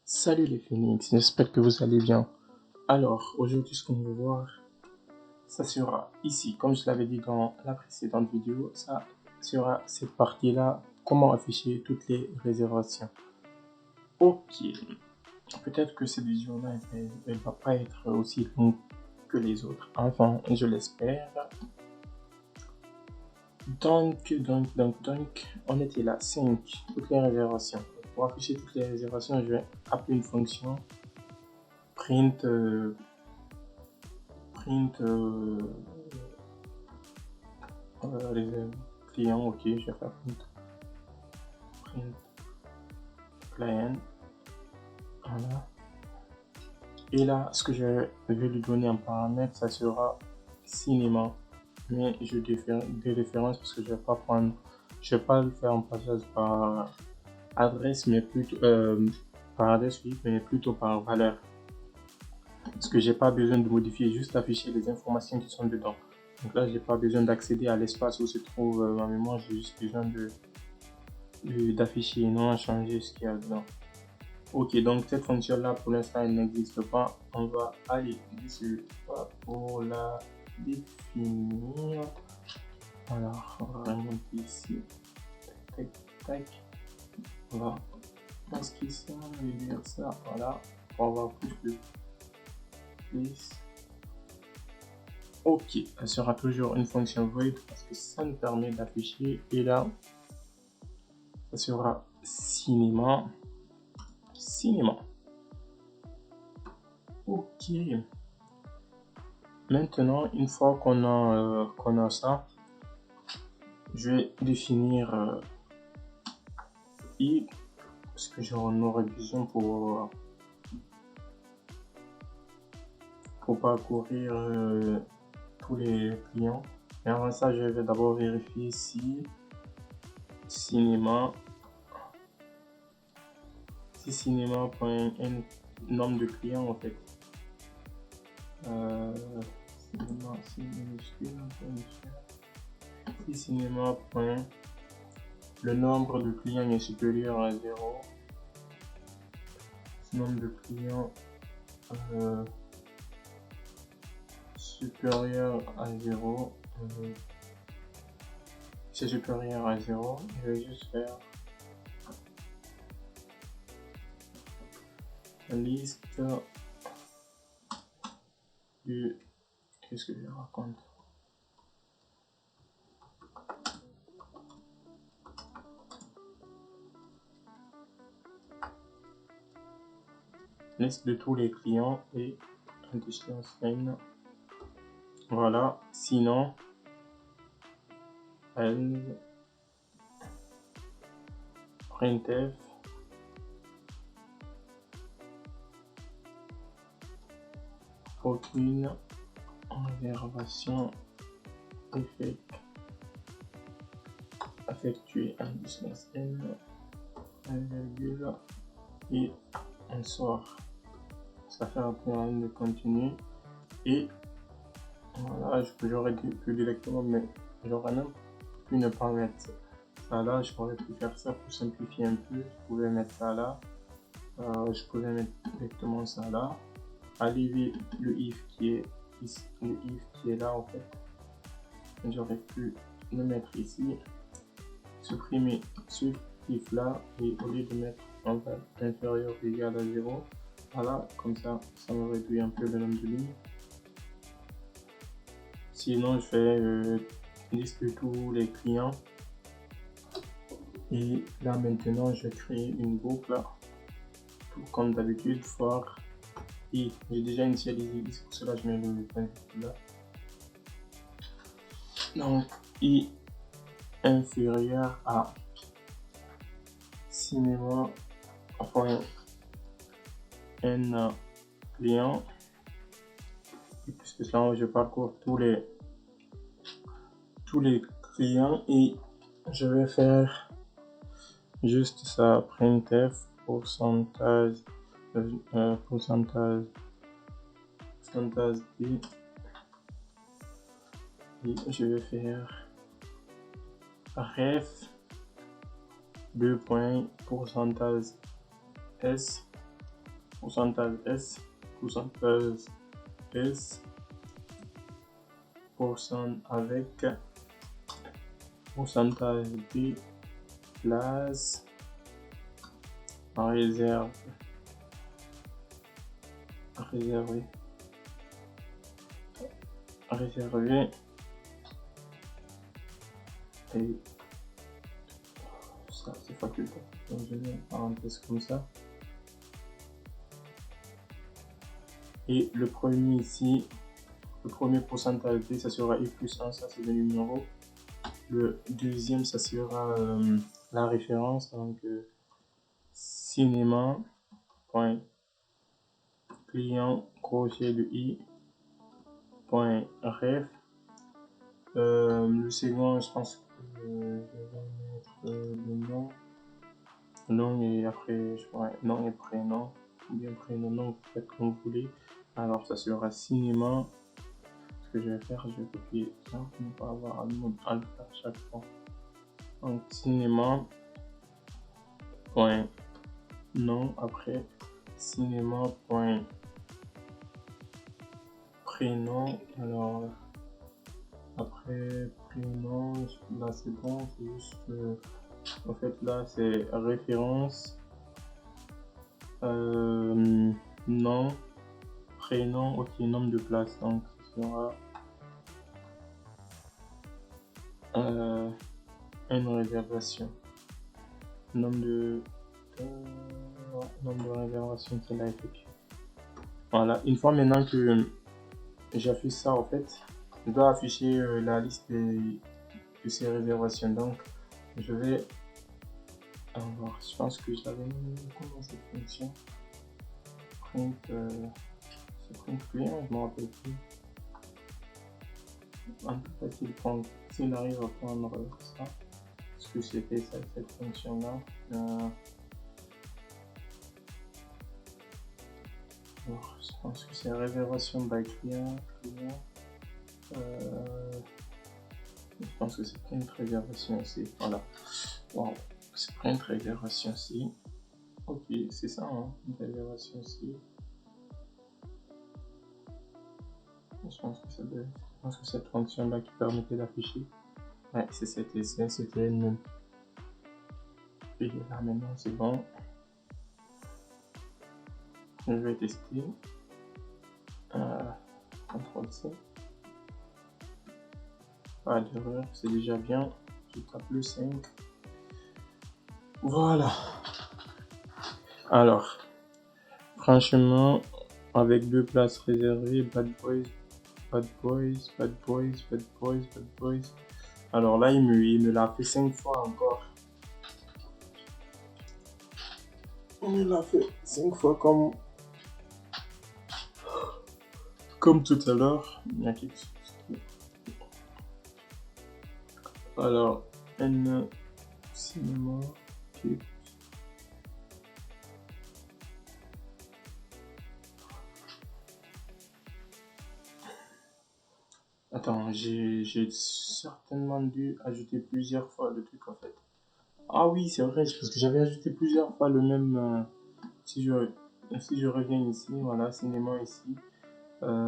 Salut les Phoenix, j'espère que vous allez bien. Alors, aujourd'hui, ce qu'on va voir, ça sera ici, comme je l'avais dit dans la précédente vidéo, ça sera cette partie-là, comment afficher toutes les réservations. Ok, peut-être que cette vidéo-là, elle va pas être aussi longue que les autres. Enfin, je l'espère. Donc, on était là, 5, toutes les réservations. Pour afficher toutes les réservations, je vais appeler une fonction print les clients. Ok, je vais faire print client. Voilà. Et là, ce que je vais lui donner en paramètre, ça sera cinéma. Mais je des références parce que je vais pas le faire en passage par adresse, mais plutôt par adresse, oui, mais plutôt par valeur. Parce que j'ai pas besoin de modifier, juste afficher les informations qui sont dedans. Donc là, j'ai pas besoin d'accéder à l'espace où se trouve ma mémoire, j'ai juste besoin d'afficher et non changer ce qu'il y a dedans. Ok, donc cette fonction là pour l'instant elle n'existe pas. On va aller dessus pour la définir. Alors on va remonter ici. Tac, tac. On va masquer ça, réduire ça. Voilà. On va avoir plus de plus. Ok, elle sera toujours une fonction void parce que ça nous permet d'afficher. Et là, ça sera cinéma. Ok. Maintenant, une fois qu'on a ça, je vais définir i parce que j'en aurai besoin pour parcourir tous les clients. Et avant ça, je vais d'abord vérifier si cinéma nombre de clients en fait. Si cinéma le nombre de clients est supérieur à 0, nombre de clients supérieur à 0, c'est supérieur à 0, je vais juste faire une liste du... Qu'est-ce que je raconte? Liste de tous les clients et un distance n. Voilà, sinon elle printf aucune réservation effectuée un distance n, virgule, et on sort. Ça fait un point de continu et voilà, j'aurais pu directement, mais j'aurais même pu ne pas mettre ça là. J'aurais pu faire ça pour simplifier un peu. Je pouvais mettre ça là, je pouvais mettre directement ça là, enlever le if qui est ici, le if qui est là en fait. J'aurais pu le mettre ici, supprimer ce if là et au lieu de mettre en fait inférieur ou égal à 0, voilà, comme ça me réduit un peu le nombre de lignes. Sinon, je fais liste de tous les clients. Et là, maintenant, je vais créer une boucle. Tout comme d'habitude, for i. J'ai déjà initialisé, c'est pour cela que je mets le point là. Donc, i inférieur à cinéma, enfin, n clients. Et puisque là, je parcours tous les clients et je vais faire juste ça, printf pourcentage d et je vais faire ref 2 points pourcentage s pourcentage S, pourcentage S, avec pourcentage B, place réserve, réservé, et ça c'est facultatif, donc je mets une parenthèse comme ça. Et le premier ici, le premier pourcentage B, ça sera I plus 1, ça c'est le numéro. Le deuxième, ça sera la référence, donc cinéma, point, client, crochet de I, point, ref. Le second, je pense que je vais mettre le nom et après, nom et prénom, ou bien prénom, nom, faites comme vous voulez. Alors, ça sera cinéma. Ce que je vais faire, je vais copier ça pour ne pas avoir à le faire chaque fois. Donc, cinéma, point, nom, après, cinéma, point, prénom. Alors, après prénom, là c'est bon, c'est juste en fait là c'est référence, nom, prénom, ok, nombre de places, donc ce sera une réservation, nombre de réservations qu'il a effectué. Voilà, une fois maintenant que j'affiche ça, en fait je dois afficher la liste de ces réservations. Donc je vais avoir, je pense que je l'avais mis comment cette fonction print, c'est print client, je me rappelle plus. Un peu facile prendre, s'il arrive à prendre ça, parce que c'était ça, cette fonction là. Alors, je pense que c'est réservation by client. Je pense que c'est print réservation aussi. Voilà. Wow. C'est print réservation aussi. Ok, c'est ça, hein, une réservation aussi. Je pense que cette fonction là qui permettait d'afficher. Ouais, c'est c'était elle-même. Et là maintenant c'est bon. Je vais tester. CTRL-C. Pas d'erreur, c'est déjà bien. Je tape le 5. Voilà. Alors, franchement, avec 2 places réservées, bad boys. Alors là, il me l'a fait 5 fois encore. Il me l'a fait 5 fois comme tout à l'heure. Il y a quelque chose. Alors, N cinéma. Okay. Attends, j'ai certainement dû ajouter plusieurs fois le truc en fait. Ah oui, c'est vrai, parce que j'avais ajouté plusieurs fois le même. Si je reviens ici, voilà, cinéma ici.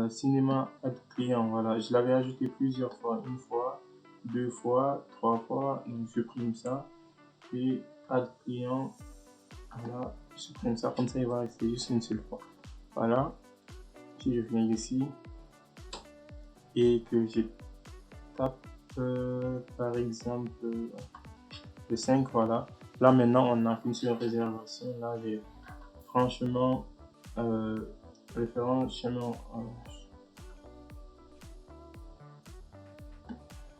Cinéma add client, voilà, je l'avais ajouté plusieurs fois, une fois, 2 fois, 3 fois, donc je supprime ça, et add client, voilà, je supprime ça, comme ça il va rester juste une seule fois. Voilà, si je viens ici, et que je tape par exemple le 5, voilà, là maintenant on n'a qu'une seule réservation, là j'ai franchement référence chemin.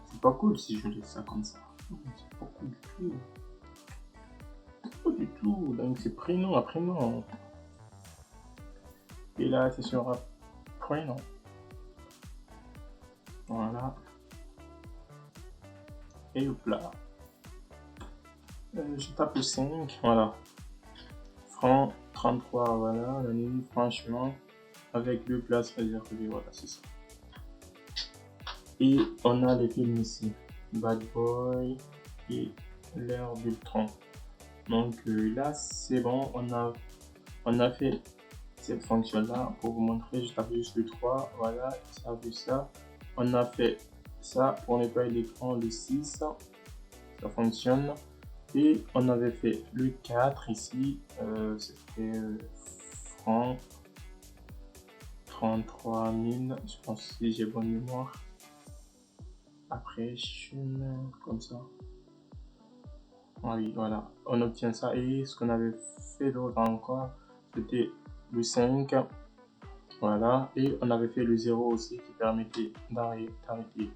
C'est pas cool si je laisse ça comme ça. C'est pas cool du tout. Pas du tout. Donc c'est prénom à prénom. Et là c'est sur prénom. Voilà. Et hop là. Je tape le 5. Voilà. Franc 33. Voilà. La ligne franchement. Avec 2 places réservées. Voilà, c'est ça. Et on a les films ici. Bad Boy et l'heure d'Ultron. Donc là c'est bon, on a fait cette fonction-là pour vous montrer. Je tape juste le 3, voilà, ça a vu ça. On a fait ça pour nettoyer l'écran, le 6, ça fonctionne. Et on avait fait le 4 ici, c'était francs 33 000, je pense, si j'ai bonne mémoire. Après, je mets comme ça. Ah oui, voilà, on obtient ça. Et ce qu'on avait fait d'autre encore, c'était le 5. Voilà, et on avait fait le 0 aussi qui permettait d'arrêter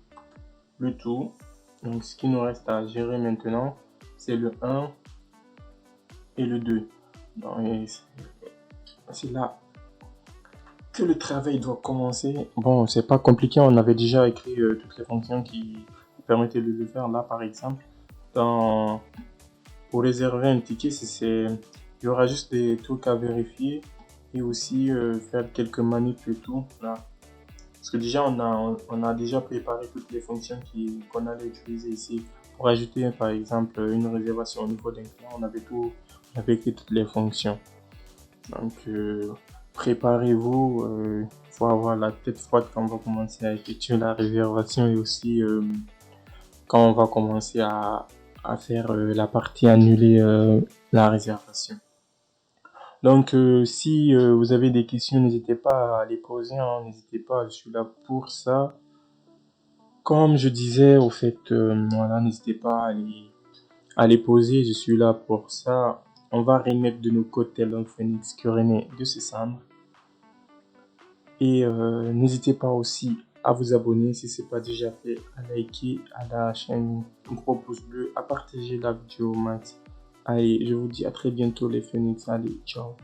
le tout. Donc ce qui nous reste à gérer maintenant, c'est le 1 et le 2. Donc, c'est là que le travail doit commencer. Bon, c'est pas compliqué, on avait déjà écrit toutes les fonctions qui permettaient de le faire. Là, par exemple, pour réserver un ticket, il y aura juste des trucs à vérifier et aussi faire quelques manips et tout. Là. Parce que déjà, on a déjà préparé toutes les fonctions qu'on allait utiliser ici. Pour ajouter, par exemple, une réservation au niveau d'un client, on avait écrit toutes les fonctions. Donc, préparez-vous. Il faut avoir la tête froide quand on va commencer à effectuer la réservation et aussi quand on va commencer à faire la partie annuler la réservation. Donc, si vous avez des questions, n'hésitez pas à les poser, hein, n'hésitez pas, je suis là pour ça. Comme je disais, au fait, voilà, n'hésitez pas à les poser, je suis là pour ça. On va remettre de nos côtés Phoenix Curéné de ses cendres. Et n'hésitez pas aussi à vous abonner si ce n'est pas déjà fait, à liker à la chaîne, un gros pouce bleu, à partager la vidéo max. Allez, je vous dis à très bientôt les Phoenix, allez, ciao.